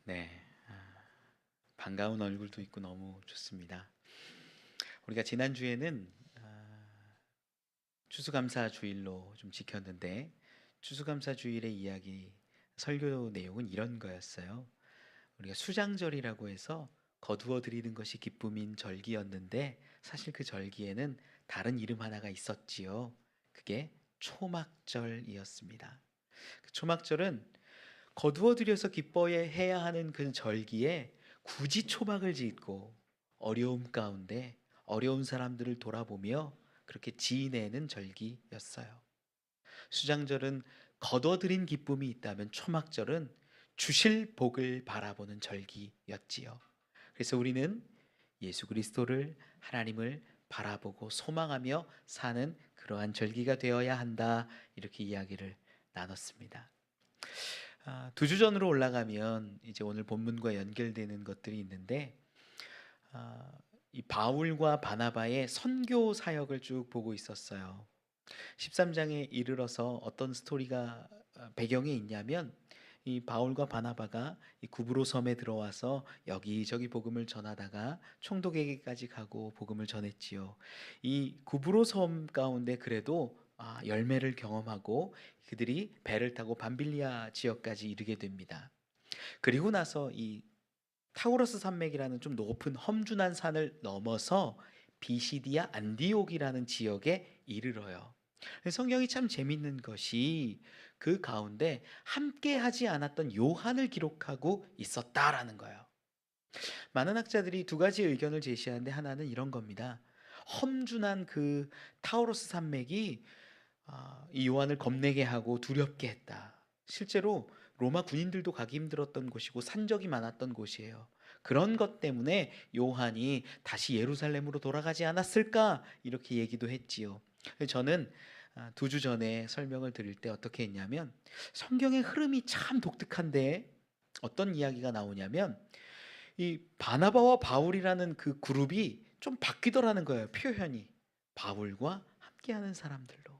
네, 반가운 얼굴도 있고 너무 좋습니다. 우리가 지난주에는 추수감사 주일로 좀 지켰는데 추수감사 주일의 이야기 설교 내용은 이런 거였어요. 우리가 수장절이라고 해서 거두어 드리는 것이 기쁨인 절기였는데 사실 그 절기에는 다른 이름 하나가 있었지요. 그게 초막절이었습니다. 그 초막절은 거두어 들여서 기뻐해야 하는 그 절기에 굳이 초막을 짓고 어려움 가운데 어려운 사람들을 돌아보며 그렇게 지내는 절기였어요. 수장절은 거둬들인 기쁨이 있다면 초막절은 주실 복을 바라보는 절기였지요. 그래서 우리는 예수 그리스도를 하나님을 바라보고 소망하며 사는 그러한 절기가 되어야 한다. 이렇게 이야기를 나눴습니다. 두 주 전으로 올라가면 이제 오늘 본문과 연결되는 것들이 있는데 아, 이 바울과 바나바의 선교 사역을 쭉 보고 있었어요. 13장에 이르러서 어떤 스토리가 배경에 있냐면 이 바울과 바나바가 이 구브로 섬에 들어와서 여기저기 복음을 전하다가 총독에게까지 가고 복음을 전했지요. 이 구브로 섬 가운데 그래도 열매를 경험하고 그들이 배를 타고 밤빌리아 지역까지 이르게 됩니다. 그리고 나서 이 타우러스 산맥이라는 좀 높은 험준한 산을 넘어서 비시디아 안디옥이라는 지역에 이르러요. 성경이 참 재밌는 것이 그 가운데 함께 하지 않았던 요한을 기록하고 있었다라는 거예요. 많은 학자들이 두 가지 의견을 제시하는데 하나는 이런 겁니다. 험준한 그 타우로스 산맥이 이 요한을 겁내게 하고 두렵게 했다. 실제로 로마 군인들도 가기 힘들었던 곳이고 산적이 많았던 곳이에요. 그런 것 때문에 요한이 다시 예루살렘으로 돌아가지 않았을까 이렇게 얘기도 했지요. 저는 두 주 전에 설명을 드릴 때 어떻게 했냐면 성경의 흐름이 참 독특한데 어떤 이야기가 나오냐면 이 바나바와 바울이라는 그 그룹이 좀 바뀌더라는 거예요. 표현이 바울과 함께하는 사람들로.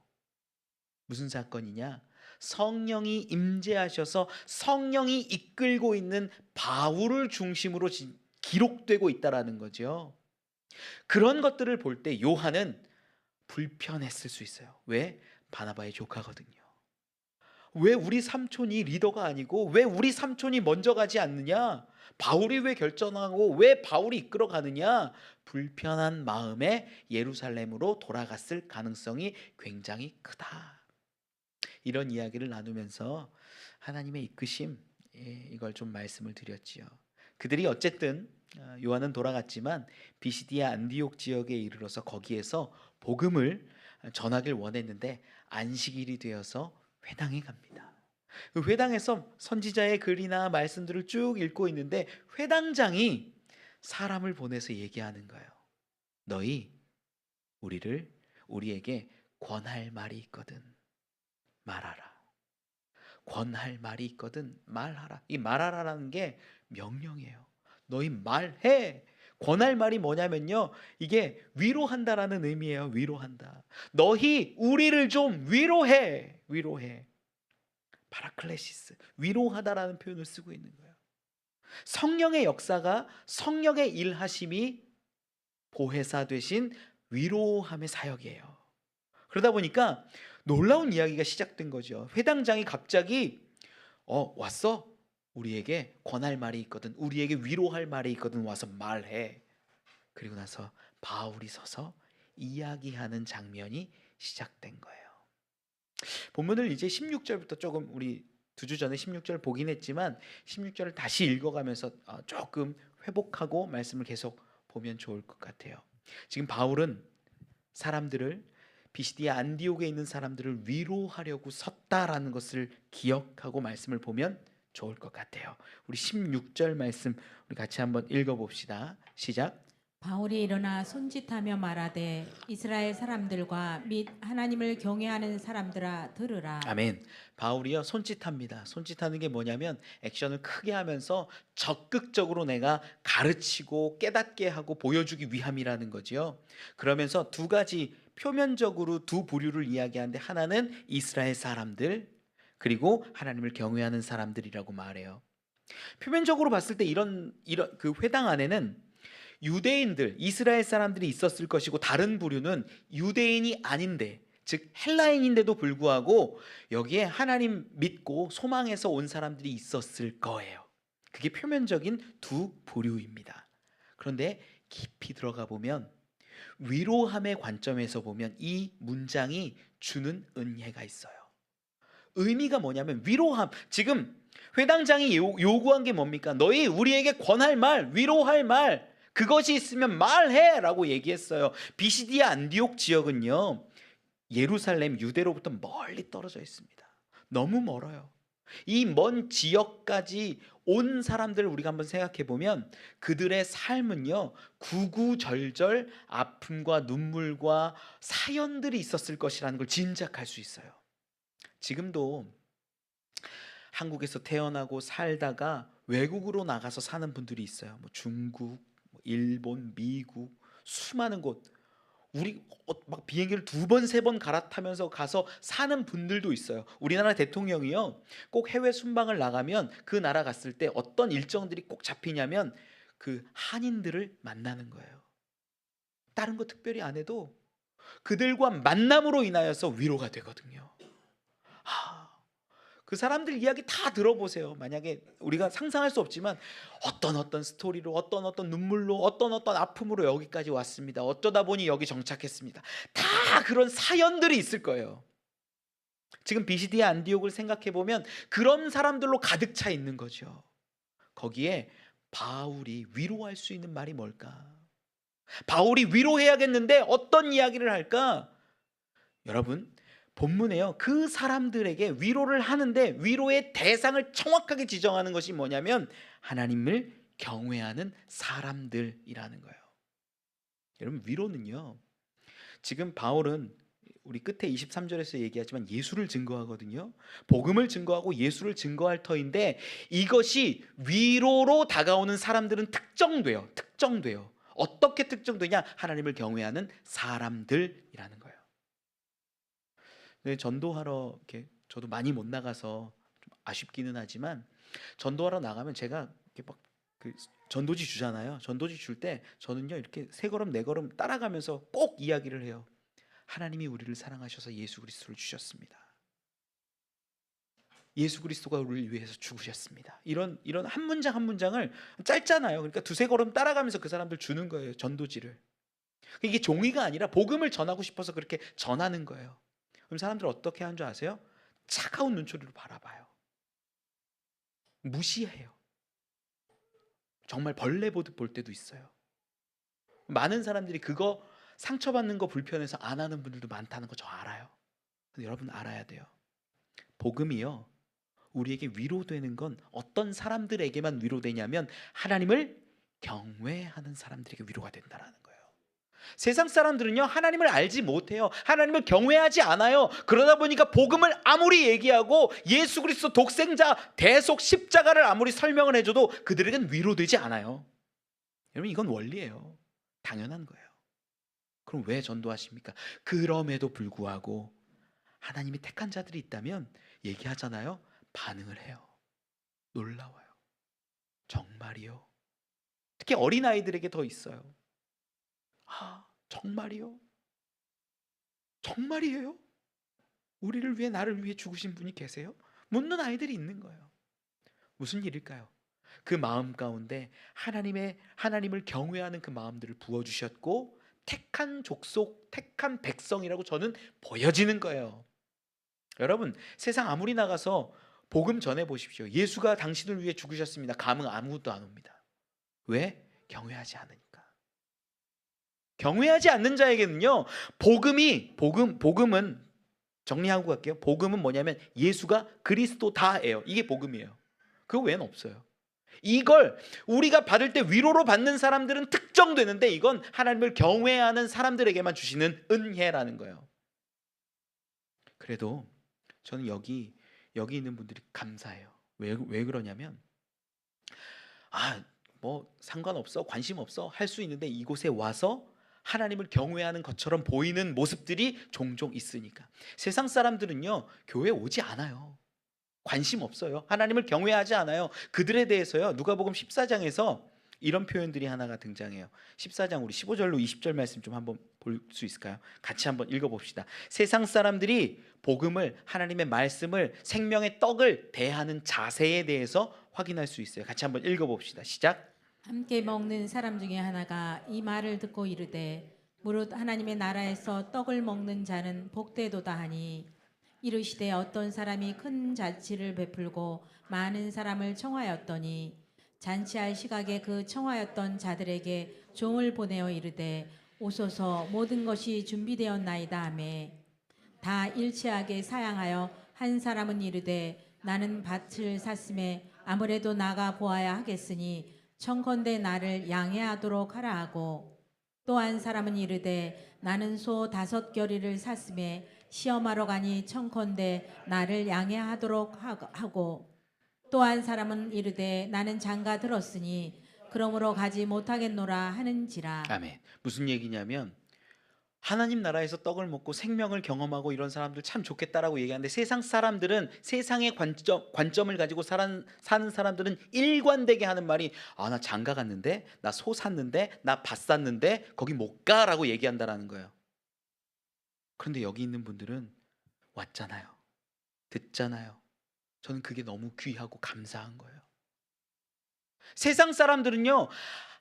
무슨 사건이냐? 성령이 임재하셔서 성령이 이끌고 있는 바울을 중심으로 기록되고 있다라는 거죠. 그런 것들을 볼 때 요한은 불편했을 수 있어요. 왜? 바나바의 조카거든요. 왜 우리 삼촌이 리더가 아니고 왜 우리 삼촌이 먼저 가지 않느냐? 바울이 왜 결정하고 왜 바울이 이끌어 가느냐? 불편한 마음에 예루살렘으로 돌아갔을 가능성이 굉장히 크다. 이런 이야기를 나누면서 하나님의 이끄심 이걸 좀 말씀을 드렸지요. 그들이 어쨌든 요한은 돌아갔지만 비시디아 안디옥 지역에 이르러서 거기에서 복음을 전하길 원했는데 안식일이 되어서 회당에 갑니다. 그 회당에서 선지자의 글이나 말씀들을 쭉 읽고 있는데 회당장이 사람을 보내서 얘기하는 거예요. 너희 우리에게 권할 말이 있거든 말하라. 권할 말이 있거든 말하라. 이 말하라라는 게 명령이에요. 너희 말해. 권할 말이 뭐냐면요. 이게 위로한다라는 의미예요. 위로한다. 너희 우리를 좀 위로해. 위로해. 파라클레시스. 위로하다라는 표현을 쓰고 있는 거예요. 성령의 역사가 성령의 일하심이 보혜사 되신 위로함의 사역이에요. 그러다 보니까 놀라운 이야기가 시작된 거죠. 회당장이 갑자기 왔어? 우리에게 권할 말이 있거든. 우리에게 위로할 말이 있거든. 와서 말해. 그리고 나서 바울이 서서 이야기하는 장면이 시작된 거예요. 본문을 이제 16절부터 조금 우리 두 주 전에 16절 보긴 했지만 16절을 다시 읽어가면서 조금 회복하고 말씀을 계속 보면 좋을 것 같아요. 지금 바울은 사람들을 비시디아 안디옥에 있는 사람들을 위로하려고 섰다라는 것을 기억하고 말씀을 보면 좋을 것 같아요. 우리 16절 말씀 우리 같이 한번 읽어봅시다. 시작. 바울이 일어나 손짓하며 말하되 이스라엘 사람들과 및 하나님을 경외하는 사람들아 들으라. 아멘. 바울이요 손짓합니다. 손짓하는 게 뭐냐면 액션을 크게 하면서 적극적으로 내가 가르치고 깨닫게 하고 보여주기 위함이라는 거지요. 그러면서 두 가지 표면적으로 두 부류를 이야기하는데 하나는 이스라엘 사람들 그리고 하나님을 경외하는 사람들이라고 말해요. 표면적으로 봤을 때 이런 그 회당 안에는 유대인들, 이스라엘 사람들이 있었을 것이고 다른 부류는 유대인이 아닌데, 즉 헬라인인데도 불구하고 여기에 하나님 믿고 소망해서 온 사람들이 있었을 거예요. 그게 표면적인 두 부류입니다. 그런데 깊이 들어가 보면 위로함의 관점에서 보면 이 문장이 주는 은혜가 있어요. 의미가 뭐냐면 위로함. 지금 회당장이 요구한 게 뭡니까? 너희 우리에게 권할 말, 위로할 말, 그것이 있으면 말해 라고 얘기했어요. 비시디아 안디옥 지역은요, 예루살렘 유대로부터 멀리 떨어져 있습니다. 너무 멀어요. 이 먼 지역까지 온 사람들을 우리가 한번 생각해 보면 그들의 삶은요, 구구절절 아픔과 눈물과 사연들이 있었을 것이라는 걸 짐작할 수 있어요. 지금도 한국에서 태어나고 살다가 외국으로 나가서 사는 분들이 있어요. 뭐 중국, 뭐 일본, 미국, 수많은 곳. 우리 막 비행기를 2번, 3번 갈아타면서 가서 사는 분들도 있어요. 우리나라 대통령이요, 꼭 해외 순방을 나가면 그 나라 갔을 때 어떤 일정들이 꼭 잡히냐면 그 한인들을 만나는 거예요. 다른 거 특별히 안 해도 그들과 만남으로 인하여서 위로가 되거든요. 그 사람들 이야기 다 들어보세요. 만약에 우리가 상상할 수 없지만 어떤 스토리로, 어떤 눈물로, 어떤 아픔으로 여기까지 왔습니다. 어쩌다 보니 여기 정착했습니다. 다 그런 사연들이 있을 거예요. 지금 비시디아 안디옥을 생각해 보면 그런 사람들로 가득 차 있는 거죠. 거기에 바울이 위로할 수 있는 말이 뭘까? 바울이 위로해야겠는데 어떤 이야기를 할까? 여러분, 본문에요, 그 사람들에게 위로를 하는데 위로의 대상을 정확하게 지정하는 것이 뭐냐면 하나님을 경외하는 사람들이라는 거예요. 여러분, 위로는요, 지금 바울은 우리 끝에 23절에서 얘기하지만 예수를 증거하거든요. 복음을 증거하고 예수를 증거할 터인데 이것이 위로로 다가오는 사람들은 특정돼요. 어떻게 특정되냐? 하나님을 경외하는 사람들이라는 거예요. 전도하러 이렇게 저도 많이 못 나가서 좀 아쉽기는 하지만, 전도하러 나가면 제가 이렇게 막 그 전도지 주잖아요. 전도지 줄 때 저는요, 이렇게 3걸음 4걸음 따라가면서 꼭 이야기를 해요. 하나님이 우리를 사랑하셔서 예수 그리스도를 주셨습니다. 예수 그리스도가 우리를 위해서 죽으셨습니다. 이런 한 문장 한 문장을, 짧잖아요. 그러니까 2-3걸음 따라가면서 그 사람들 주는 거예요, 전도지를. 이게 종이가 아니라 복음을 전하고 싶어서 그렇게 전하는 거예요. 그럼 사람들 어떻게 하는 줄 아세요? 차가운 눈초리로 바라봐요. 무시해요. 정말 벌레 보듯 볼 때도 있어요. 많은 사람들이 그거 상처받는 거 불편해서 안 하는 분들도 많다는 거 저 알아요. 근데 여러분 알아야 돼요. 복음이요, 우리에게 위로되는 건 어떤 사람들에게만 위로되냐면 하나님을 경외하는 사람들에게 위로가 된다는 거예요. 세상 사람들은요, 하나님을 알지 못해요. 하나님을 경외하지 않아요. 그러다 보니까 복음을 아무리 얘기하고 예수 그리스도 독생자 대속 십자가를 아무리 설명을 해줘도 그들에겐 위로되지 않아요. 여러분, 이건 원리예요. 당연한 거예요. 그럼 왜 전도하십니까? 그럼에도 불구하고 하나님이 택한 자들이 있다면 얘기하잖아요. 반응을 해요. 놀라워요. 정말이요? 특히 어린아이들에게 더 있어요. 정말이요? 정말이에요? 우리를 위해, 나를 위해 죽으신 분이 계세요? 묻는 아이들이 있는 거예요. 무슨 일일까요? 그 마음 가운데 하나님을 경외하는 그 마음들을 부어주셨고 택한 족속, 택한 백성이라고 저는 보여지는 거예요. 여러분, 세상 아무리 나가서 복음 전해 보십시오. 예수가 당신을 위해 죽으셨습니다. 감흥 아무것도 안 옵니다. 왜? 경외하지 않으니까. 경외하지 않는 자에게는요, 복음은 정리하고 갈게요. 복음은 뭐냐면 예수가 그리스도다예요. 이게 복음이에요. 그거 외에는 없어요. 이걸 우리가 받을 때 위로로 받는 사람들은 특정되는데 이건 하나님을 경외하는 사람들에게만 주시는 은혜라는 거예요. 그래도 저는 여기 있는 분들이 감사해요. 왜 그러냐면, 뭐 상관없어, 관심 없어 할 수 있는데 이곳에 와서 하나님을 경외하는 것처럼 보이는 모습들이 종종 있으니까. 세상 사람들은요, 교회 오지 않아요. 관심 없어요. 하나님을 경외하지 않아요. 그들에 대해서요. 누가복음 14장에서 이런 표현들이 하나가 등장해요. 14장 우리 15절로 20절 말씀 좀 한번 볼 수 있을까요? 같이 한번 읽어봅시다. 세상 사람들이 복음을, 하나님의 말씀을, 생명의 떡을 대하는 자세에 대해서 확인할 수 있어요. 같이 한번 읽어봅시다. 시작. 함께 먹는 사람 중에 하나가 이 말을 듣고 이르되 무릇 하나님의 나라에서 떡을 먹는 자는 복되도다 하니 이르시되 어떤 사람이 큰 잔치를 베풀고 많은 사람을 청하였더니 잔치할 시각에 그 청하였던 자들에게 종을 보내어 이르되 오소서 모든 것이 준비되었나이다 하매 다 일치하게 사양하여 한 사람은 이르되 나는 밭을 샀음에 아무래도 나가 보아야 하겠으니 청컨대 나를 양해하도록 하라 하고 또 한 사람은 이르되 나는 소 5겨리를 샀음에 시험하러 가니 청컨대 나를 양해하도록 하고 또 한 사람은 이르되 나는 장가 들었으니 그러므로 가지 못하겠노라 하는지라. 아멘. 무슨 얘기냐면 하나님 나라에서 떡을 먹고 생명을 경험하고 이런 사람들 참 좋겠다라고 얘기하는데 세상 사람들은 세상의 관점을 가지고 사는 사람들은 일관되게 하는 말이 나 장가 갔는데 나 소 샀는데 나 밭 샀는데 거기 못 가라고 얘기한다라는 거예요. 그런데 여기 있는 분들은 왔잖아요. 듣잖아요. 저는 그게 너무 귀하고 감사한 거예요. 세상 사람들은요,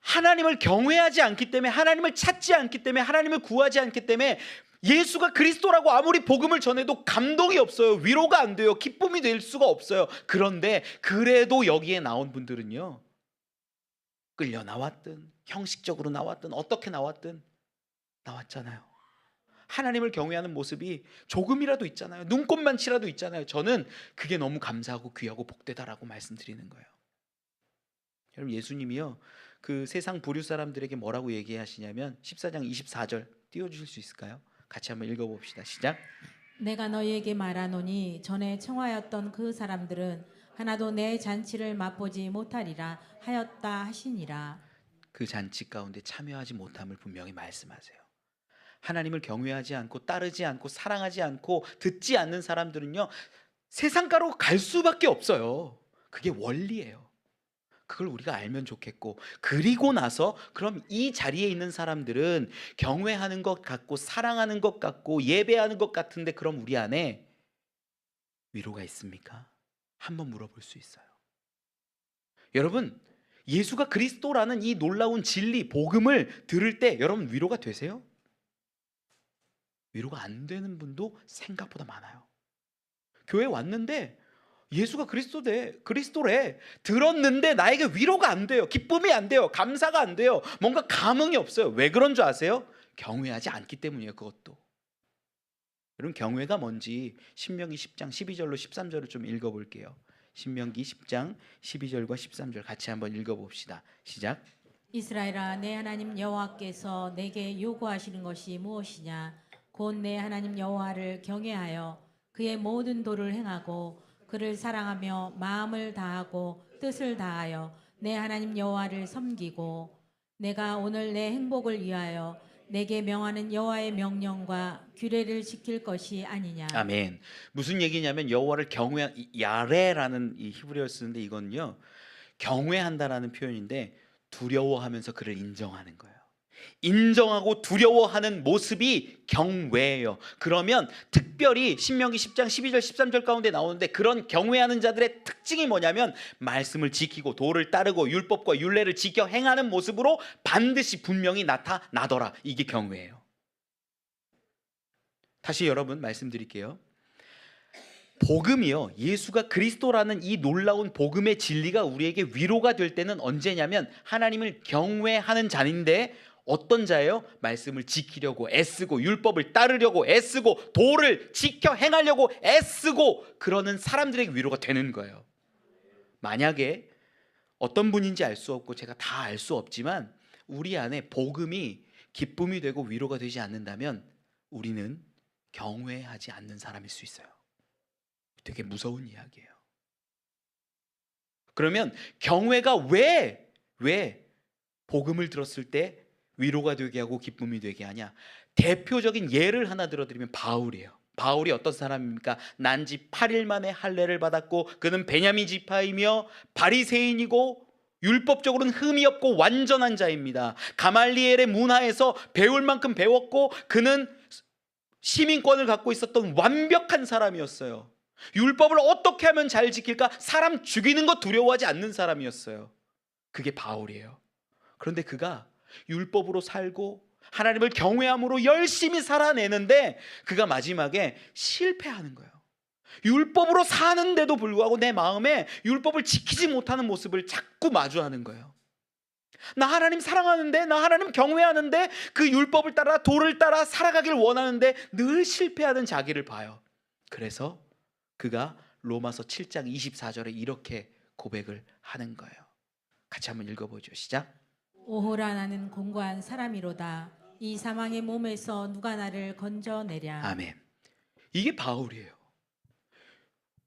하나님을 경외하지 않기 때문에, 하나님을 찾지 않기 때문에, 하나님을 구하지 않기 때문에 예수가 그리스도라고 아무리 복음을 전해도 감동이 없어요. 위로가 안 돼요. 기쁨이 될 수가 없어요. 그런데 그래도 여기에 나온 분들은요, 끌려 나왔든 형식적으로 나왔든 어떻게 나왔든 나왔잖아요. 하나님을 경외하는 모습이 조금이라도 있잖아요. 눈꼽만치라도 있잖아요. 저는 그게 너무 감사하고 귀하고 복되다라고 말씀드리는 거예요. 여러분, 예수님이요, 그 세상 부류 사람들에게 뭐라고 얘기하시냐면 14장 24절 띄워주실 수 있을까요? 같이 한번 읽어봅시다. 시작. 내가 너희에게 말하노니 전에 청하였던 그 사람들은 하나도 내 잔치를 맛보지 못하리라 하였다 하시니라. 그 잔치 가운데 참여하지 못함을 분명히 말씀하세요. 하나님을 경외하지 않고 따르지 않고 사랑하지 않고 듣지 않는 사람들은요, 세상가로 갈 수밖에 없어요. 그게 원리예요. 그걸 우리가 알면 좋겠고, 그리고 나서 그럼 이 자리에 있는 사람들은 경외하는 것 같고 사랑하는 것 같고 예배하는 것 같은데 그럼 우리 안에 위로가 있습니까? 한번 물어볼 수 있어요. 여러분, 예수가 그리스도라는 이 놀라운 진리, 복음을 들을 때 여러분 위로가 되세요? 위로가 안 되는 분도 생각보다 많아요. 교회 왔는데 예수가 그리스도래 들었는데 나에게 위로가 안 돼요. 기쁨이 안 돼요. 감사가 안 돼요. 뭔가 감흥이 없어요. 왜 그런 줄 아세요? 경외하지 않기 때문이에요. 그것도. 여러분, 경외가 뭔지 신명기 10장 12절로 13절을 좀 읽어볼게요. 신명기 10장 12절과 13절 같이 한번 읽어봅시다. 시작. 이스라엘아, 내 하나님 여호와께서 내게 요구하시는 것이 무엇이냐? 곧 내 하나님 여호와를 경외하여 그의 모든 도를 행하고 그를 사랑하며 마음을 다하고 뜻을 다하여 내 하나님 여호와를 섬기고 내가 오늘 내 행복을 위하여 내게 명하는 여호와의 명령과 규례를 지킬 것이 아니냐. 아멘. 무슨 얘기냐면 여호와를 경외한 야레라는 이 히브리어를 쓰는데 이건요, 경외한다라는 표현인데 두려워하면서 그를 인정하는 거예요. 인정하고 두려워하는 모습이 경외예요. 그러면 특별히 신명기 10장 12절 13절 가운데 나오는데 그런 경외하는 자들의 특징이 뭐냐면 말씀을 지키고 도를 따르고 율법과 율례를 지켜 행하는 모습으로 반드시 분명히 나타나더라. 이게 경외예요. 다시 여러분 말씀드릴게요. 복음이요, 예수가 그리스도라는 이 놀라운 복음의 진리가 우리에게 위로가 될 때는 언제냐면 하나님을 경외하는 자인데 어떤 자예요? 말씀을 지키려고 애쓰고 율법을 따르려고 애쓰고 도를 지켜 행하려고 애쓰고 그러는 사람들에게 위로가 되는 거예요. 만약에 어떤 분인지 알 수 없고 제가 다 알 수 없지만 우리 안에 복음이 기쁨이 되고 위로가 되지 않는다면 우리는 경외하지 않는 사람일 수 있어요. 되게 무서운 이야기예요. 그러면 경외가 왜 복음을 들었을 때 위로가 되게 하고 기쁨이 되게 하냐? 대표적인 예를 하나 들어드리면 바울이에요. 바울이 어떤 사람입니까? 난지 8일 만에 할례를 받았고 그는 베냐민 지파이며 바리새인이고 율법적으로는 흠이 없고 완전한 자입니다. 가말리엘의 문화에서 배울 만큼 배웠고 그는 시민권을 갖고 있었던 완벽한 사람이었어요. 율법을 어떻게 하면 잘 지킬까? 사람 죽이는 거 두려워하지 않는 사람이었어요. 그게 바울이에요. 그런데 그가 율법으로 살고 하나님을 경외함으로 열심히 살아내는데 그가 마지막에 실패하는 거예요. 율법으로 사는데도 불구하고 내 마음에 율법을 지키지 못하는 모습을 자꾸 마주하는 거예요. 나 하나님 사랑하는데, 나 하나님 경외하는데, 그 율법을 따라 도를 따라 살아가길 원하는데 늘 실패하는 자기를 봐요. 그래서 그가 로마서 7장 24절에 이렇게 고백을 하는 거예요. 같이 한번 읽어보죠. 시작. 오호라 나는 공고한 사람이로다. 이 사망의 몸에서 누가 나를 건져내랴. 아멘. 이게 바울이에요.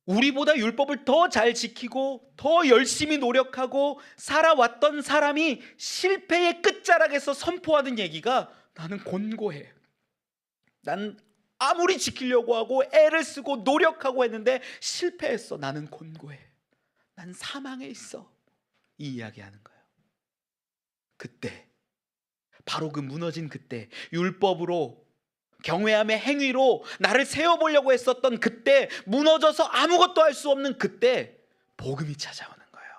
우리보다 율법을 더 잘 지키고 더 열심히 노력하고 살아왔던 사람이 실패의 끝자락에서 선포하는 얘기가 나는 곤고해. 난 아무리 지키려고 하고 애를 쓰고 노력하고 했는데 실패했어. 나는 곤고해. 난 사망에 있어. 이 이야기하는 거예요. 그때 바로 그 무너진 그때 율법으로 경외함의 행위로 나를 세워보려고 했었던 그때 무너져서 아무것도 할 수 없는 그때 복음이 찾아오는 거예요.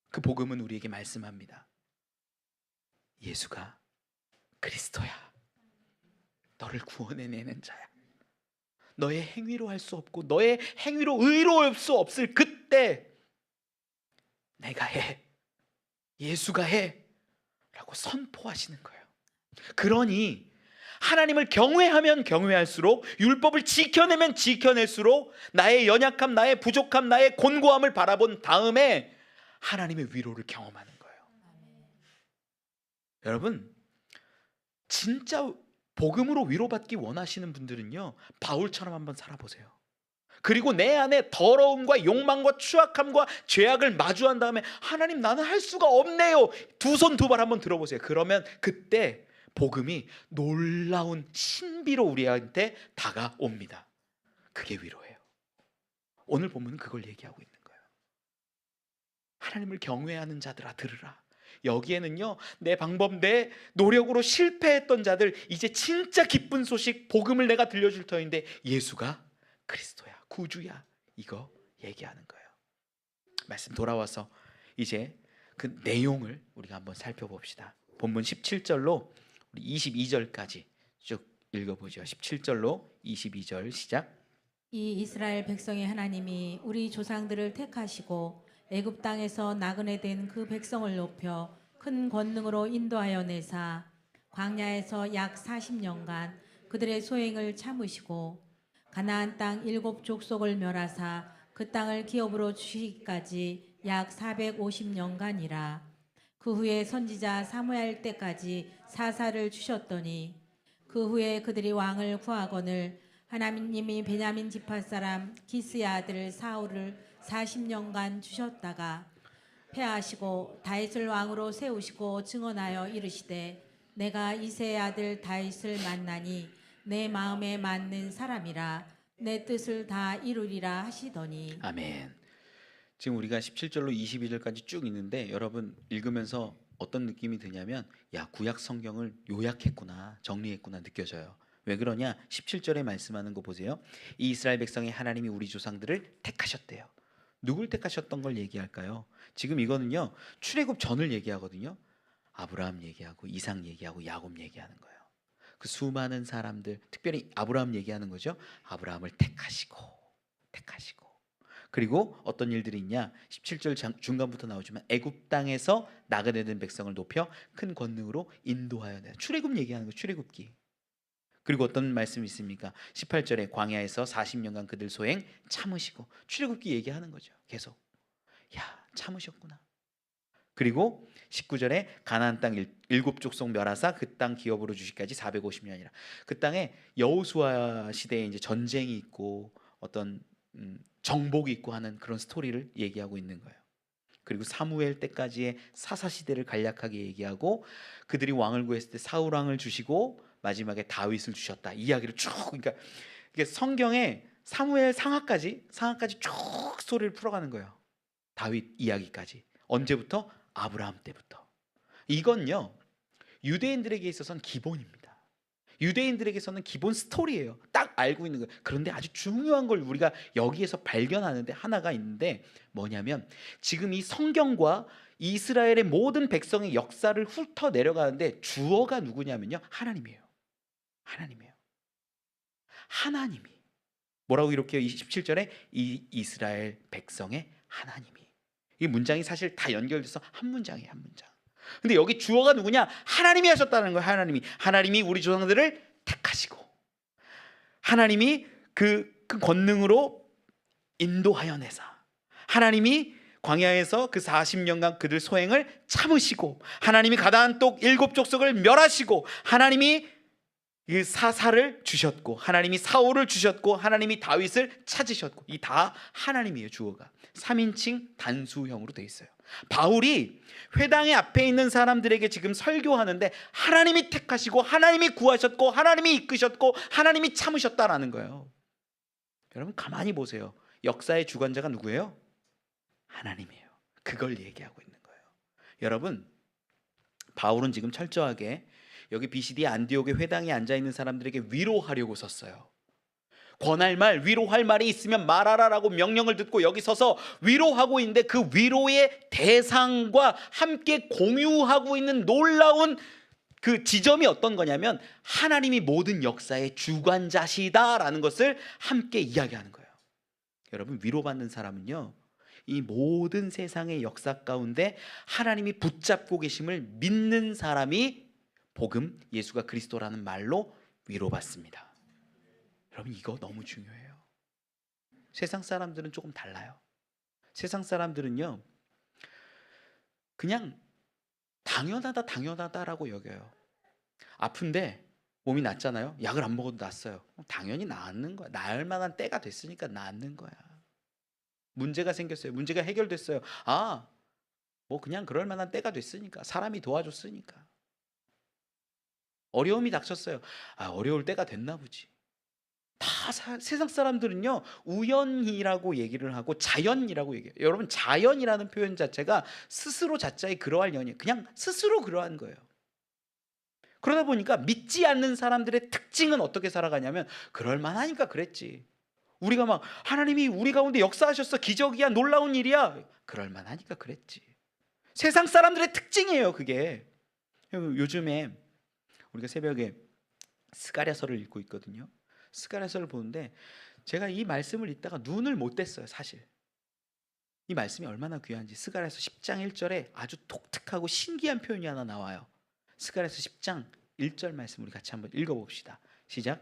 그 복음은 우리에게 말씀합니다. 예수가 그리스도야. 너를 구원해내는 자야. 너의 행위로 할 수 없고 너의 행위로 의로울 수 없을 그때 내가 해. 예수가 해. 라고 선포하시는 거예요. 그러니 하나님을 경외하면 경외할수록 율법을 지켜내면 지켜낼수록 나의 연약함, 나의 부족함, 나의 곤고함을 바라본 다음에 하나님의 위로를 경험하는 거예요. 여러분 진짜 복음으로 위로받기 원하시는 분들은요 바울처럼 한번 살아보세요. 그리고 내 안에 더러움과 욕망과 추악함과 죄악을 마주한 다음에 하나님 나는 할 수가 없네요. 두 손 두 발 한번 들어보세요. 그러면 그때 복음이 놀라운 신비로 우리한테 다가옵니다. 그게 위로예요. 오늘 본문은 그걸 얘기하고 있는 거예요. 하나님을 경외하는 자들아 들으라. 여기에는요 내 방법 내 노력으로 실패했던 자들 이제 진짜 기쁜 소식 복음을 내가 들려줄 터인데 예수가 그리스도야 구주야 이거 얘기하는 거예요. 말씀 돌아와서 이제 그 내용을 우리가 한번 살펴봅시다. 본문 17절로 우리 22절까지 쭉 읽어보죠. 17절로 22절 시작. 이 이스라엘 백성의 하나님이 우리 조상들을 택하시고 애굽 땅에서 나그네 된 그 백성을 높여 큰 권능으로 인도하여 내사 광야에서 약 40년간 그들의 소행을 참으시고 가나안 땅 7족속을 멸하사 그 땅을 기업으로 주시기까지 약 450년간이라. 그 후에 선지자 사무엘 때까지 사사를 주셨더니 그 후에 그들이 왕을 구하거늘 하나님이 베냐민 지파 사람 기스의 아들 사울을 40년간 주셨다가 패하시고 다윗을 왕으로 세우시고 증언하여 이르시되 내가 이새의 아들 다윗을 만나니 내 마음에 맞는 사람이라 내 뜻을 다 이루리라 하시더니. 아멘. 지금 우리가 17절로 22절까지 쭉 있는데 여러분 읽으면서 어떤 느낌이 드냐면 야 구약 성경을 요약했구나 정리했구나 느껴져요. 왜 그러냐? 17절에 말씀하는 거 보세요. 이 이스라엘 백성의 하나님이 우리 조상들을 택하셨대요. 누굴 택하셨던 걸 얘기할까요? 지금 이거는요 출애굽 전을 얘기하거든요. 아브라함 얘기하고 이삭 얘기하고 야곱 얘기하는 거예요. 그 수많은 사람들 특별히 아브라함 얘기하는 거죠. 아브라함을 택하시고 그리고 어떤 일들이 있냐? 17절 중간부터 나오지만 애굽 땅에서 나그네 된 백성을 높여 큰 권능으로 인도하여 내. 출애굽 얘기하는 거 출애굽기. 그리고 어떤 말씀이 있습니까? 18절에 광야에서 40년간 그들 소행 참으시고 출애굽기 얘기하는 거죠. 계속. 야 참으셨구나. 그리고 19절에 가나안 땅 7족속 멸하사 그 땅 기업으로 주시기까지 450년이라. 그 땅에 여호수아 시대에 이제 전쟁이 있고 어떤 정복이 있고 하는 그런 스토리를 얘기하고 있는 거예요. 그리고 사무엘 때까지의 사사 시대를 간략하게 얘기하고 그들이 왕을 구했을 때 사울 왕을 주시고 마지막에 다윗을 주셨다. 이야기를 쭉, 그러니까 이게 성경에 사무엘 상하까지 쭉 소리를 풀어가는 거예요. 다윗 이야기까지. 언제부터? 아브라함 때부터. 이건요, 유대인들에게 있어서는 기본입니다. 유대인들에게서는 기본 스토리예요. 딱 알고 있는 거예요. 그런데 아주 중요한 걸 우리가 여기에서 발견하는데 하나가 있는데, 뭐냐면 지금 이 성경과 이스라엘의 모든 백성의 역사를 훑어 내려가는데 주어가 누구냐면요, 하나님이에요. 하나님이에요. 하나님이 뭐라고 이렇게 27절에 이 이스라엘 백성의 하나님이, 이 문장이 사실 다 연결돼서 한 문장이에요. 한 문장. 근데 여기 주어가 누구냐? 하나님이 하셨다는 거예요. 하나님이 우리 조상들을 택하시고, 하나님이 그 권능으로 인도하여 내사, 하나님이 광야에서 그 40년간 그들 소행을 참으시고, 하나님이 가나안 땅 7족속을 멸하시고, 하나님이 그 사사를 주셨고, 하나님이 사울을 주셨고, 하나님이 다윗을 찾으셨고, 이 다 하나님이에요. 주어가 3인칭 단수형으로 되어 있어요. 바울이 회당의 앞에 있는 사람들에게 지금 설교하는데 하나님이 택하시고, 하나님이 구하셨고, 하나님이 이끄셨고, 하나님이 참으셨다라는 거예요. 여러분 가만히 보세요. 역사의 주관자가 누구예요? 하나님이에요. 그걸 얘기하고 있는 거예요. 여러분, 바울은 지금 철저하게 여기 BCD 안디옥의 회당에 앉아있는 사람들에게 위로하려고 썼어요. 권할 말, 위로할 말이 있으면 말하라라고 명령을 듣고 여기 서서 위로하고 있는데, 그 위로의 대상과 함께 공유하고 있는 놀라운 그 지점이 어떤 거냐면 하나님이 모든 역사의 주관자시다라는 것을 함께 이야기하는 거예요. 여러분, 위로받는 사람은요, 이 모든 세상의 역사 가운데 하나님이 붙잡고 계심을 믿는 사람이 복음, 예수가 그리스도라는 말로 위로받습니다. 여러분, 이거 너무 중요해요. 세상 사람들은 조금 달라요. 세상 사람들은요, 그냥 당연하다라고 여겨요. 아픈데 몸이 낫잖아요. 약을 안 먹어도 낫어요. 당연히 낫는 거야. 나을 만한 때가 됐으니까 낫는 거야. 문제가 생겼어요. 문제가 해결됐어요. 뭐 그냥 그럴 만한 때가 됐으니까, 사람이 도와줬으니까. 어려움이 닥쳤어요. 어려울 때가 됐나 보지. 다 세상 사람들은요, 우연이라고 얘기를 하고 자연이라고 얘기해요. 여러분, 자연이라는 표현 자체가 스스로 자자의 그러할 연이, 그냥 스스로 그러한 거예요. 그러다 보니까 믿지 않는 사람들의 특징은 어떻게 살아가냐면, 그럴 만하니까 그랬지. 우리가 막 하나님이 우리 가운데 역사하셨어, 기적이야, 놀라운 일이야, 그럴 만하니까 그랬지. 세상 사람들의 특징이에요, 그게. 요즘에 우리가 새벽에 스가랴서를 읽고 있거든요. 스가랴서를 보는데 제가 이 말씀을 읽다가 눈을 못 뗐어요. 사실 이 말씀이 얼마나 귀한지. 스가랴서 10장 1절에 아주 독특하고 신기한 표현이 하나 나와요. 스가랴서 10장 1절 말씀 우리 같이 한번 읽어봅시다. 시작.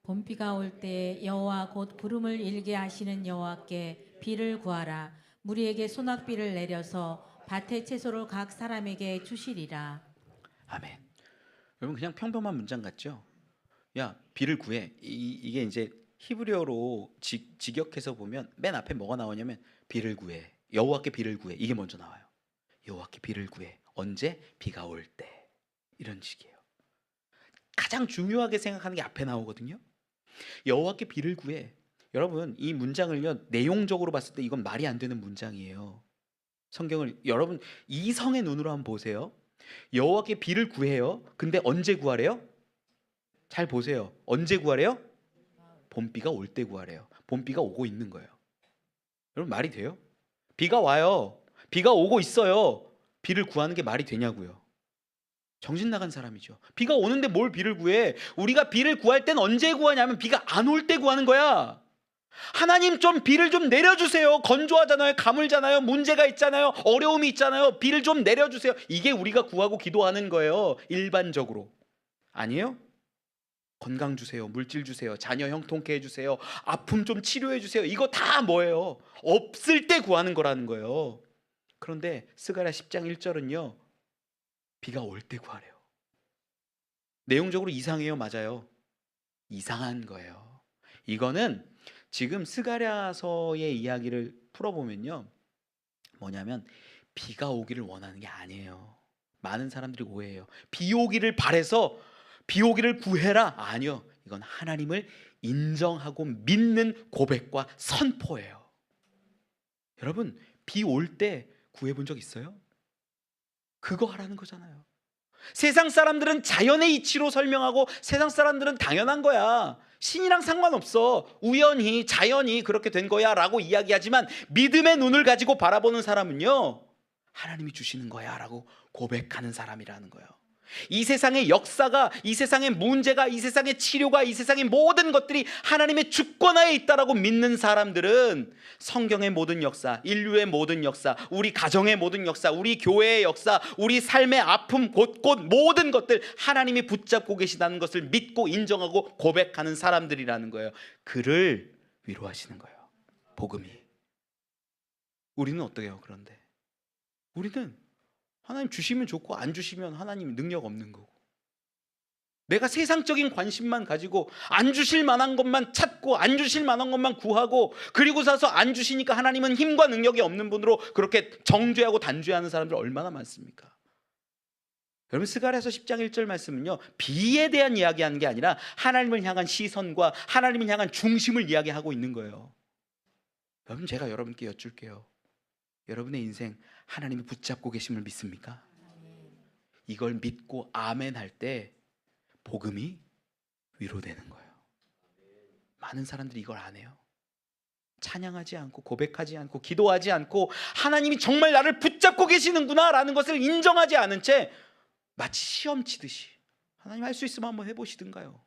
봄비가 올 때 여호와 곧 부름을 일게 하시는 여호와께 비를 구하라. 무리에게 소낙비를 내려서 밭의 채소를 각 사람에게 주시리라. 아멘. 여러분, 그냥 평범한 문장 같죠? 야, 비를 구해. 이게 이제 히브리어로 직역해서 보면 맨 앞에 뭐가 나오냐면 비를 구해, 여호와께 비를 구해, 이게 먼저 나와요. 여호와께 비를 구해. 언제? 비가 올 때. 이런 식이에요. 가장 중요하게 생각하는 게 앞에 나오거든요. 여호와께 비를 구해. 여러분, 이 문장을요, 내용적으로 봤을 때 이건 말이 안 되는 문장이에요. 성경을 여러분 이성의 눈으로 한번 보세요. 여호와께 비를 구해요. 근데 언제 구하래요? 잘 보세요. 언제 구하래요? 봄비가 올 때 구하래요. 봄비가 오고 있는 거예요. 여러분, 말이 돼요? 비가 와요. 비가 오고 있어요. 비를 구하는 게 말이 되냐고요. 정신 나간 사람이죠. 비가 오는데 뭘 비를 구해? 우리가 비를 구할 땐 언제 구하냐면 비가 안 올 때 구하는 거야. 하나님, 좀 비를 좀 내려주세요. 건조하잖아요. 가물잖아요. 문제가 있잖아요. 어려움이 있잖아요. 비를 좀 내려주세요. 이게 우리가 구하고 기도하는 거예요. 일반적으로. 아니에요? 건강 주세요. 물질 주세요. 자녀 형통케 해주세요. 아픔 좀 치료해 주세요. 이거 다 뭐예요? 없을 때 구하는 거라는 거예요. 그런데 스가랴 10장 1절은요, 비가 올 때 구하래요. 내용적으로 이상해요? 맞아요. 이상한 거예요. 이거는 지금 스가랴서의 이야기를 풀어보면요, 뭐냐면 비가 오기를 원하는 게 아니에요. 많은 사람들이 오해해요. 비 오기를 바래서 비 오기를 구해라. 아니요. 이건 하나님을 인정하고 믿는 고백과 선포예요. 여러분, 비 올 때 구해본 적 있어요? 그거 하라는 거잖아요. 세상 사람들은 자연의 이치로 설명하고 세상 사람들은 당연한 거야. 신이랑 상관없어. 우연히 자연이 그렇게 된 거야 라고 이야기하지만 믿음의 눈을 가지고 바라보는 사람은요, 하나님이 주시는 거야 라고 고백하는 사람이라는 거예요. 이 세상의 역사가, 이 세상의 문제가, 이 세상의 치료가, 이 세상의 모든 것들이 하나님의 주권하에 있다라고 믿는 사람들은 성경의 모든 역사, 인류의 모든 역사, 우리 가정의 모든 역사, 우리 교회의 역사, 우리 삶의 아픔 곳곳 모든 것들 하나님이 붙잡고 계시다는 것을 믿고 인정하고 고백하는 사람들이라는 거예요. 그를 위로하시는 거예요, 복음이. 우리는 어떻게 해요? 그런데 우리는 하나님 주시면 좋고 안 주시면 하나님 능력 없는 거고, 내가 세상적인 관심만 가지고 안 주실 만한 것만 찾고 안 주실 만한 것만 구하고, 그리고 사서 안 주시니까 하나님은 힘과 능력이 없는 분으로 그렇게 정죄하고 단죄하는 사람들 얼마나 많습니까? 여러분, 스가랴서 10장 1절 말씀은요, 비에 대한 이야기하는 게 아니라 하나님을 향한 시선과 하나님을 향한 중심을 이야기하고 있는 거예요. 여러분, 제가 여러분께 여쭐게요. 여러분의 인생 하나님이 붙잡고 계심을 믿습니까? 이걸 믿고 아멘 할 때 복음이 위로되는 거예요. 많은 사람들이 이걸 안 해요. 찬양하지 않고 고백하지 않고 기도하지 않고 하나님이 정말 나를 붙잡고 계시는구나 라는 것을 인정하지 않은 채 마치 시험 치듯이 하나님 할 수 있으면 한번 해보시든가요.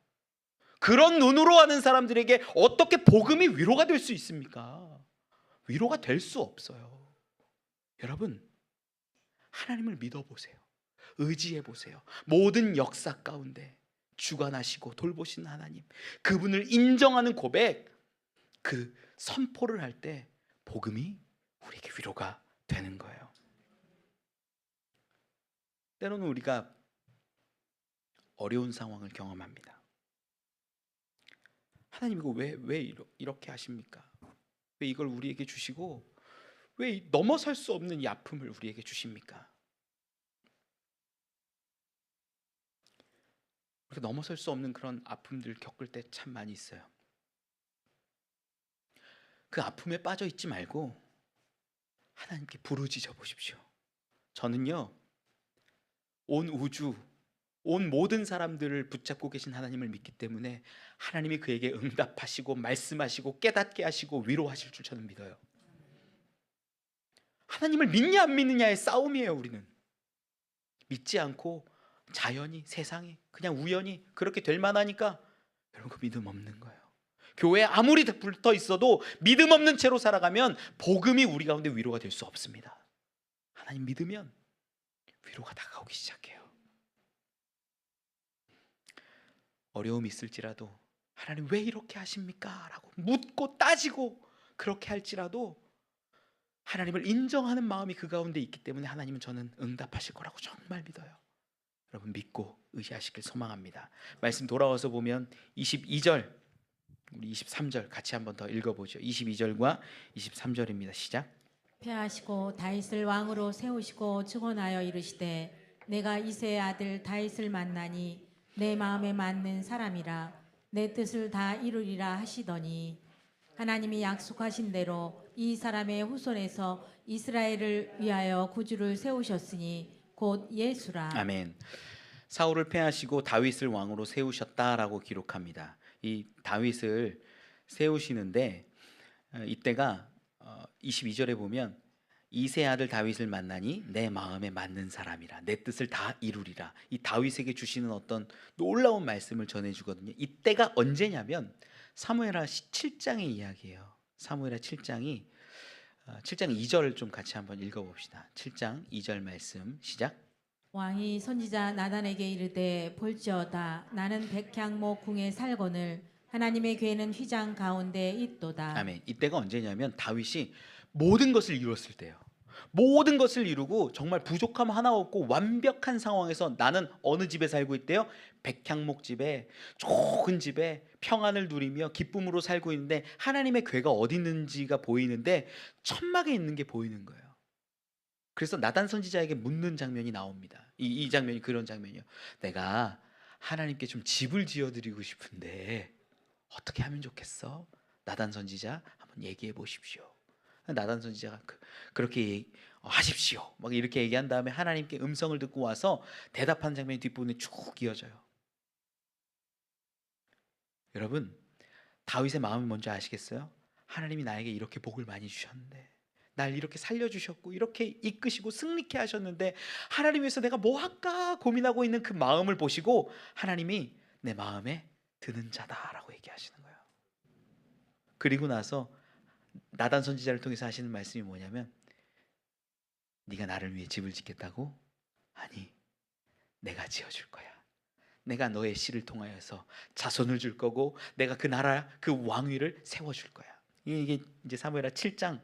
그런 눈으로 하는 사람들에게 어떻게 복음이 위로가 될 수 있습니까? 위로가 될 수 없어요. 여러분, 하나님을 믿어보세요. 의지해보세요. 모든 역사 가운데 주관하시고 돌보시는 하나님, 그분을 인정하는 고백, 그 선포를 할 때 복음이 우리에게 위로가 되는 거예요. 때로는 우리가 어려운 상황을 경험합니다. 하나님 이거 왜 이렇게 하십니까? 왜 이걸 우리에게 주시고 왜 넘어설 수 없는 이 아픔을 우리에게 주십니까? 우리가 넘어설 수 없는 그런 아픔들 겪을 때 참 많이 있어요. 그 아픔에 빠져 있지 말고 하나님께 부르짖어 보십시오. 저는요, 온 우주, 온 모든 사람들을 붙잡고 계신 하나님을 믿기 때문에 하나님이 그에게 응답하시고 말씀하시고 깨닫게 하시고 위로하실 줄 저는 믿어요. 하나님을 믿냐 안 믿느냐의 싸움이에요. 우리는 믿지 않고 자연이, 세상이 그냥 우연히 그렇게 될 만하니까 여러분, 그 믿음 없는 거예요. 교회에 아무리 붙어 있어도 믿음 없는 채로 살아가면 복음이 우리 가운데 위로가 될 수 없습니다. 하나님 믿으면 위로가 다가오기 시작해요. 어려움이 있을지라도 하나님 왜 이렇게 하십니까? 라고 묻고 따지고 그렇게 할지라도 하나님을 인정하는 마음이 그 가운데 있기 때문에 하나님은 저는 응답하실 거라고 정말 믿어요. 여러분, 믿고 의지하시길 소망합니다. 말씀 돌아와서 보면 22절, 우리 23절 같이 한번 더 읽어보죠. 22절과 23절입니다. 시작. 패하시고 다윗을 왕으로 세우시고 증언하여 이르시되 내가 이새의 아들 다윗을 만나니 내 마음에 맞는 사람이라 내 뜻을 다 이루리라 하시더니 하나님이 약속하신 대로 이 사람의 후손에서 이스라엘을 위하여 구주를 세우셨으니 곧 예수라. 아멘. 사울을 패하시고 다윗을 왕으로 세우셨다라고 기록합니다. 이 다윗을 세우시는데 이때가 22절에 보면 이새 아들 다윗을 만나니 내 마음에 맞는 사람이라 내 뜻을 다 이루리라. 이 다윗에게 주시는 어떤 놀라운 말씀을 전해주거든요. 이때가 언제냐면 사무엘하 7장의 이야기예요. 사무엘하 7장이 7장 2절을 좀 같이 한번 읽어봅시다. 7장 2절 말씀 시작. 왕이 선지자 나단에게 이르되 볼지어다 나는 백향목 궁에 살거늘 하나님의 궤는 휘장 가운데 있도다. 아멘. 이때가 언제냐면 다윗이 모든 것을 이뤘을 때예요. 모든 것을 이루고 정말 부족함 하나 없고 완벽한 상황에서 나는 어느 집에 살고 있대요? 백향목 집에, 좋은 집에 평안을 누리며 기쁨으로 살고 있는데 하나님의 궤가 어디 있는지가 보이는데 천막에 있는 게 보이는 거예요. 그래서 나단 선지자에게 묻는 장면이 나옵니다. 이 장면이 그런 장면이에요. 내가 하나님께 좀 집을 지어드리고 싶은데 어떻게 하면 좋겠어? 나단 선지자 한번 얘기해 보십시오. 나단 선지자가 그렇게 하십시오. 막 이렇게 얘기한 다음에 하나님께 음성을 듣고 와서 대답하는 장면이 뒷부분에 쭉 이어져요. 여러분, 다윗의 마음이 뭔지 아시겠어요? 하나님이 나에게 이렇게 복을 많이 주셨는데, 날 이렇게 살려주셨고 이렇게 이끄시고 승리케 하셨는데 하나님 위해서 내가 뭐 할까 고민하고 있는 그 마음을 보시고 하나님이 내 마음에 드는 자다라고 얘기하시는 거예요. 그리고 나서 나단 선지자를 통해서 하시는 말씀이 뭐냐면, 네가 나를 위해 집을 짓겠다고? 아니, 내가 지어줄 거야. 내가 너의 씨를 통하여서 자손을 줄 거고 내가 그 나라 그 왕위를 세워줄 거야. 이게 이제 사무엘하 7장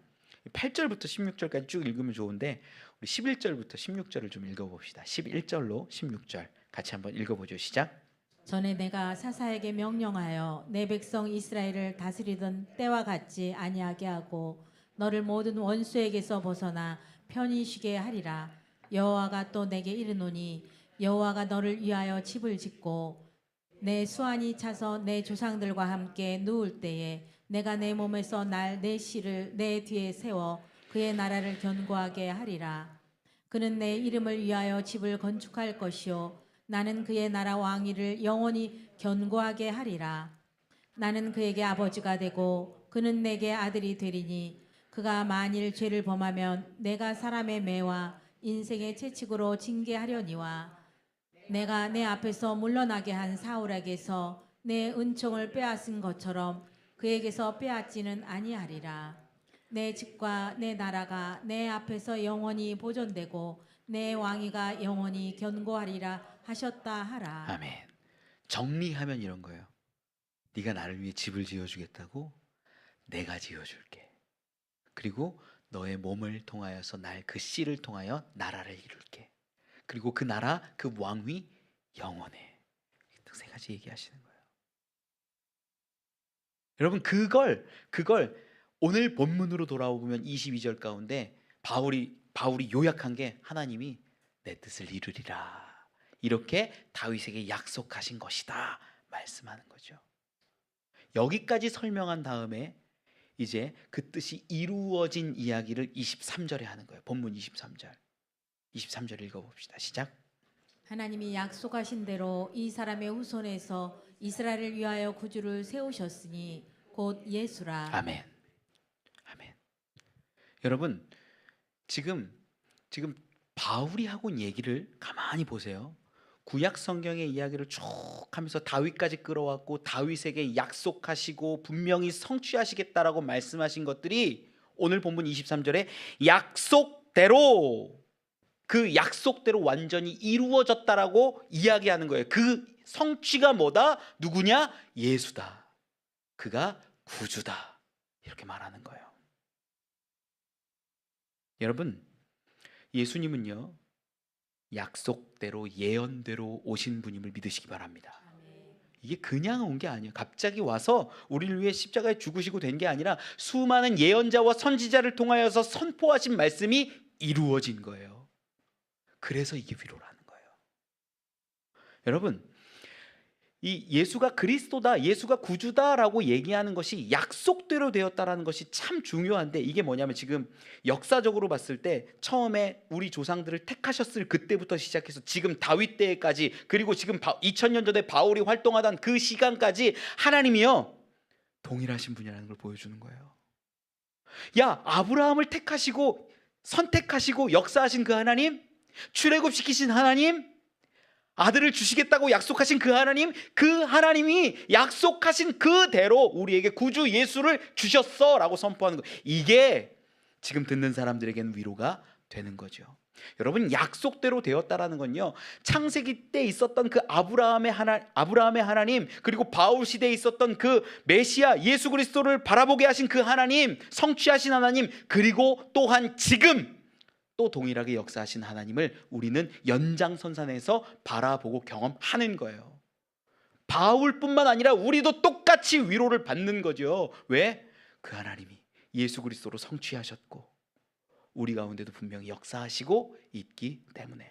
8절부터 16절까지 쭉 읽으면 좋은데 우리 11절부터 16절을 좀 읽어봅시다. 11절로 16절 같이 한번 읽어보죠. 시작. 전에 내가 사사에게 명령하여 내 백성 이스라엘을 다스리던 때와 같이 아니하게 하고 너를 모든 원수에게서 벗어나 편히 쉬게 하리라. 여호와가 또 내게 이르노니 여호와가 너를 위하여 집을 짓고 내 수완이 차서 내 조상들과 함께 누울 때에 내가 내 몸에서 날 내 씨를 내 뒤에 세워 그의 나라를 견고하게 하리라. 그는 내 이름을 위하여 집을 건축할 것이요 나는 그의 나라 왕위를 영원히 견고하게 하리라. 나는 그에게 아버지가 되고 그는 내게 아들이 되리니 그가 만일 죄를 범하면 내가 사람의 매와 인생의 채찍으로 징계하려니와 내가 내 앞에서 물러나게 한 사울에게서 내 은총을 빼앗은 것처럼 그에게서 빼앗지는 아니하리라. 내 집과 내 나라가 내 앞에서 영원히 보존되고 내 왕위가 영원히 견고하리라 하셨다 하라. 아멘. 정리하면 이런 거예요. 네가 나를 위해 집을 지어주겠다고? 내가 지어줄게. 그리고 너의 몸을 통하여서 날 그 씨를 통하여 나라를 이룰게. 그리고 그 나라 그 왕위 영원해. 딱 세 가지 얘기하시는 거예요. 여러분 그걸 오늘 본문으로 돌아오면 22절 가운데 바울이 요약한 게 하나님이 내 뜻을 이루리라. 이렇게 다윗에게 약속하신 것이다 말씀하는 거죠. 여기까지 설명한 다음에 이제 그 뜻이 이루어진 이야기를 23절에 하는 거예요. 본문 23절. 23절 읽어봅시다. 시작. 하나님이 약속하신 대로 이 사람의 후손에서 이스라엘을 위하여 구주를 세우셨으니 곧 예수라. 아멘. 아멘. 여러분 지금 바울이 하고 온 얘기를 가만히 보세요. 구약 성경의 이야기를 쭉 하면서 다윗까지 끌어왔고 다윗에게 약속하시고 분명히 성취하시겠다라고 말씀하신 것들이 오늘 본문 23절에 약속대로 그 약속대로 완전히 이루어졌다라고 이야기하는 거예요. 그 성취가 뭐다? 누구냐? 예수다. 그가 구주다. 이렇게 말하는 거예요. 여러분, 예수님은요 약속대로 예언대로 오신 분임을 믿으시기 바랍니다. 이게 그냥 온 게 아니에요. 갑자기 와서 우리를 위해 십자가에 죽으시고 된 게 아니라 수많은 예언자와 선지자를 통하여서 선포하신 말씀이 이루어진 거예요. 그래서 이게 위로라는 거예요. 여러분, 이 예수가 그리스도다, 예수가 구주다라고 얘기하는 것이 약속대로 되었다라는 것이 참 중요한데, 이게 뭐냐면 지금 역사적으로 봤을 때 처음에 우리 조상들을 택하셨을 그때부터 시작해서 지금 다윗 때까지, 그리고 지금 2000년 전에 바울이 활동하던 그 시간까지 하나님이요 동일하신 분이라는 걸 보여주는 거예요. 야, 아브라함을 택하시고 선택하시고 역사하신 그 하나님, 출애굽시키신 하나님, 아들을 주시겠다고 약속하신 그 하나님이 약속하신 그대로 우리에게 구주 예수를 주셨어 라고 선포하는 거. 이게 지금 듣는 사람들에게는 위로가 되는 거죠. 여러분, 약속대로 되었다라는 건요, 창세기 때 있었던 그 아브라함의 하나님, 그리고 바울 시대에 있었던 그 메시아 예수 그리스도를 바라보게 하신 그 하나님, 성취하신 하나님, 그리고 또한 지금 또 동일하게 역사하신 하나님을 우리는 연장선상에서 바라보고 경험하는 거예요. 바울뿐만 아니라 우리도 똑같이 위로를 받는 거죠. 왜? 그 하나님이 예수 그리스도로 성취하셨고 우리 가운데도 분명히 역사하시고 있기 때문에.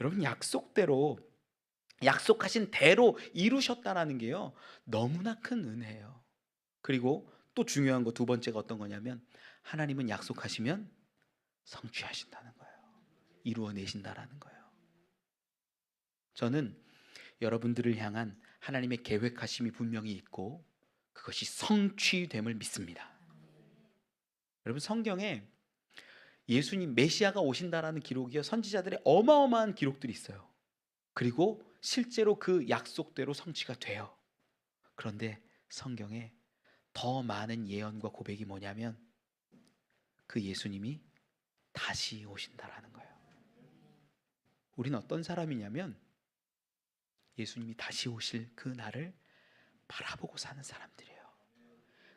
여러분, 약속대로 약속하신 대로 이루셨다라는 게요, 너무나 큰 은혜예요. 그리고 또 중요한 거 두 번째가 어떤 거냐면, 하나님은 약속하시면 성취하신다는 거예요. 이루어내신다라는 거예요. 저는 여러분들을 향한 하나님의 계획하심이 분명히 있고 그것이 성취됨을 믿습니다. 여러분, 성경에 예수님 메시아가 오신다라는 기록이요, 선지자들의 어마어마한 기록들이 있어요. 그리고 실제로 그 약속대로 성취가 돼요. 그런데 성경에 더 많은 예언과 고백이 뭐냐면, 그 예수님이 다시 오신다라는 거예요. 우리는 어떤 사람이냐면, 예수님이 다시 오실 그 날을 바라보고 사는 사람들이에요.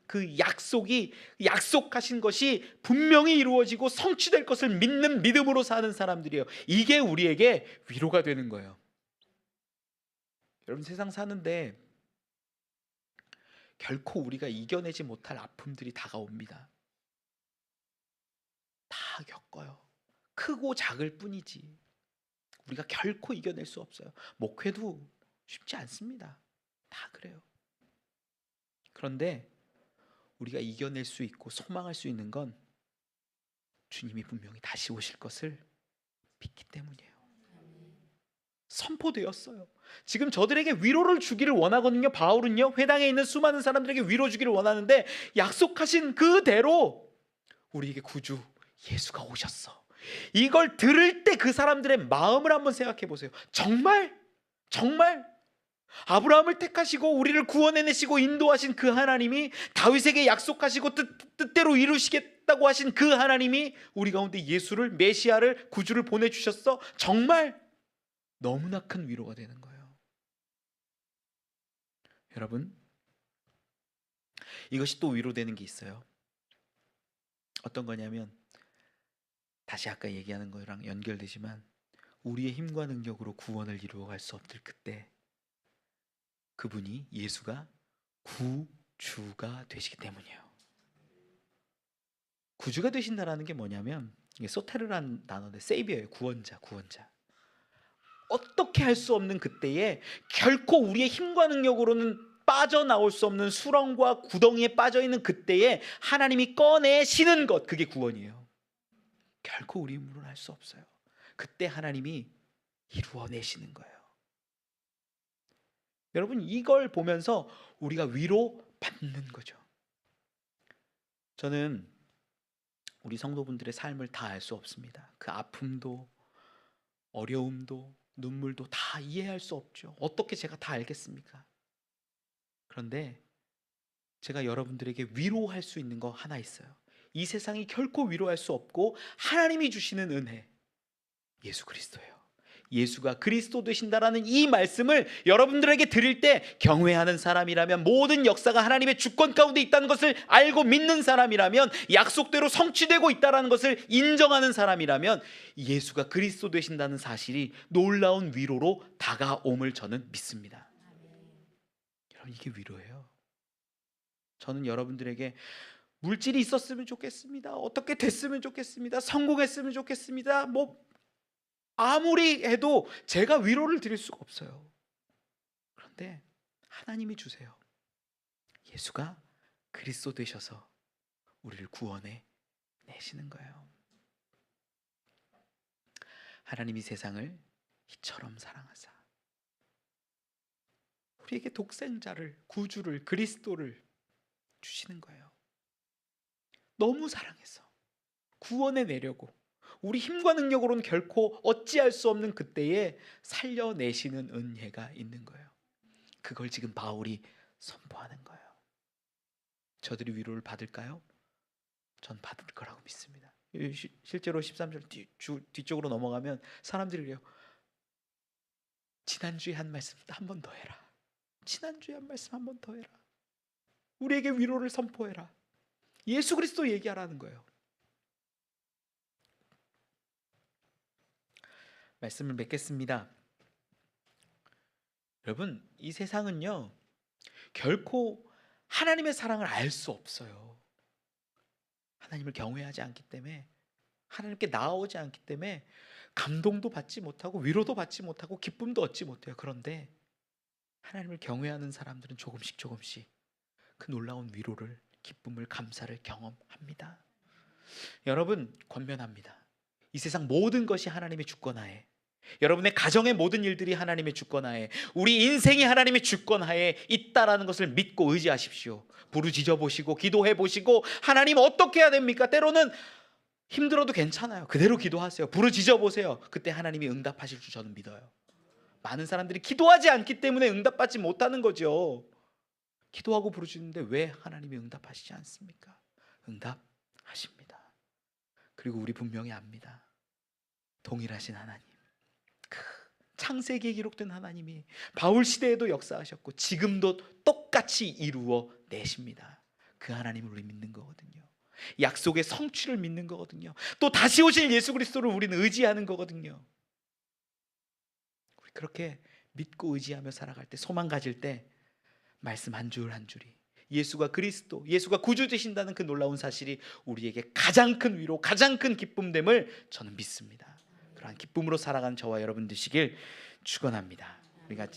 그 약속하신 것이 분명히 이루어지고 성취될 것을 믿는 믿음으로 사는 사람들이에요. 이게 우리에게 위로가 되는 거예요. 여러분, 세상 사는데 결코 우리가 이겨내지 못할 아픔들이 다가옵니다. 다 겪어요. 크고 작을 뿐이지 우리가 결코 이겨낼 수 없어요. 목회도 쉽지 않습니다. 다 그래요. 그런데 우리가 이겨낼 수 있고 소망할 수 있는 건 주님이 분명히 다시 오실 것을 믿기 때문이에요. 선포되었어요. 지금 저들에게 위로를 주기를 원하거든요. 바울은요, 회당에 있는 수많은 사람들에게 위로 주기를 원하는데, 약속하신 그대로 우리에게 구주 예수가 오셨어. 이걸 들을 때 그 사람들의 마음을 한번 생각해 보세요. 정말 아브라함을 택하시고 우리를 구원해내시고 인도하신 그 하나님이, 다윗에게 약속하시고 뜻대로 이루시겠다고 하신 그 하나님이 우리 가운데 예수를, 메시아를, 구주를 보내주셨어. 정말 너무나 큰 위로가 되는 거예요. 여러분, 이것이 또 위로되는 게 있어요. 어떤 거냐면, 다시 아까 얘기하는 거랑 연결되지만, 우리의 힘과 능력으로 구원을 이루어갈 수 없을 그때 그분이, 예수가 구주가 되시기 때문이에요. 구주가 되신다라는 게 뭐냐면, 이게 소테르라는 단어인데 세이비어예요. 구원자. 어떻게 할 수 없는 그때에 결코 우리의 힘과 능력으로는 빠져나올 수 없는 수렁과 구덩이에 빠져있는 그때에 하나님이 꺼내시는 것, 그게 구원이에요. 결코 우리 힘으로는 할 수 없어요. 그때 하나님이 이루어내시는 거예요. 여러분, 이걸 보면서 우리가 위로받는 거죠. 저는 우리 성도분들의 삶을 다 알 수 없습니다. 그 아픔도 어려움도 눈물도 다 이해할 수 없죠. 어떻게 제가 다 알겠습니까? 그런데 제가 여러분들에게 위로할 수 있는 거 하나 있어요. 이 세상이 결코 위로할 수 없고 하나님이 주시는 은혜, 예수 그리스도예요. 예수가 그리스도 되신다라는 이 말씀을 여러분들에게 드릴 때, 경외하는 사람이라면, 모든 역사가 하나님의 주권 가운데 있다는 것을 알고 믿는 사람이라면, 약속대로 성취되고 있다는 것을 인정하는 사람이라면, 예수가 그리스도 되신다는 사실이 놀라운 위로로 다가옴을 저는 믿습니다. 여러분, 이게 위로예요. 저는 여러분들에게 물질이 있었으면 좋겠습니다, 어떻게 됐으면 좋겠습니다, 성공했으면 좋겠습니다, 아무리 해도 제가 위로를 드릴 수가 없어요. 그런데 하나님이 주세요. 예수가 그리스도 되셔서 우리를 구원해 내시는 거예요. 하나님이 세상을 이처럼 사랑하사 우리에게 독생자를, 구주를, 그리스도를 주시는 거예요. 너무 사랑해서 구원해 내려고 우리 힘과 능력으로는 결코 어찌할 수 없는 그때에 살려내시는 은혜가 있는 거예요. 그걸 지금 바울이 선포하는 거예요. 저들이 위로를 받을까요? 전 받을 거라고 믿습니다. 실제로 13절 뒤쪽으로 넘어가면 사람들이 그래요. 지난주에 한 말씀 한 번 더 해라. 지난주에 한 말씀 한 번 더 해라. 우리에게 위로를 선포해라. 예수 그리스도 얘기하라는 거예요. 말씀을 맺겠습니다. 여러분, 이 세상은요, 결코 하나님의 사랑을 알 수 없어요. 하나님을 경외하지 않기 때문에, 하나님께 나아오지 않기 때문에 감동도 받지 못하고 위로도 받지 못하고 기쁨도 얻지 못해요. 그런데 하나님을 경외하는 사람들은 조금씩 그 놀라운 위로를, 기쁨을, 감사를 경험합니다. 여러분, 권면합니다. 이 세상 모든 것이 하나님의 주권하에, 여러분의 가정의 모든 일들이 하나님의 주권하에, 우리 인생이 하나님의 주권하에 있다라는 것을 믿고 의지하십시오. 부르짖어 보시고 기도해 보시고, 하나님 어떻게 해야 됩니까? 때로는 힘들어도 괜찮아요. 그대로 기도하세요. 부르짖어 보세요. 그때 하나님이 응답하실 줄 저는 믿어요. 많은 사람들이 기도하지 않기 때문에 응답받지 못하는 거죠. 기도하고 부르짖는데 왜 하나님이 응답하시지 않습니까? 응답하십니다. 그리고 우리 분명히 압니다. 동일하신 하나님, 창세기에 기록된 하나님이 바울 시대에도 역사하셨고 지금도 똑같이 이루어 내십니다. 그 하나님을 우리 믿는 거거든요. 약속의 성취를 믿는 거거든요. 또 다시 오실 예수 그리스도를 우리는 의지하는 거거든요. 우리 그렇게 믿고 의지하며 살아갈 때, 소망 가질 때 말씀 한 줄 한 줄이 예수가 그리스도, 예수가 구주 되신다는 그 놀라운 사실이 우리에게 가장 큰 위로, 가장 큰 기쁨됨을 저는 믿습니다. 그러한 기쁨으로 살아가는 저와 여러분 되시길 축원합니다. 우리가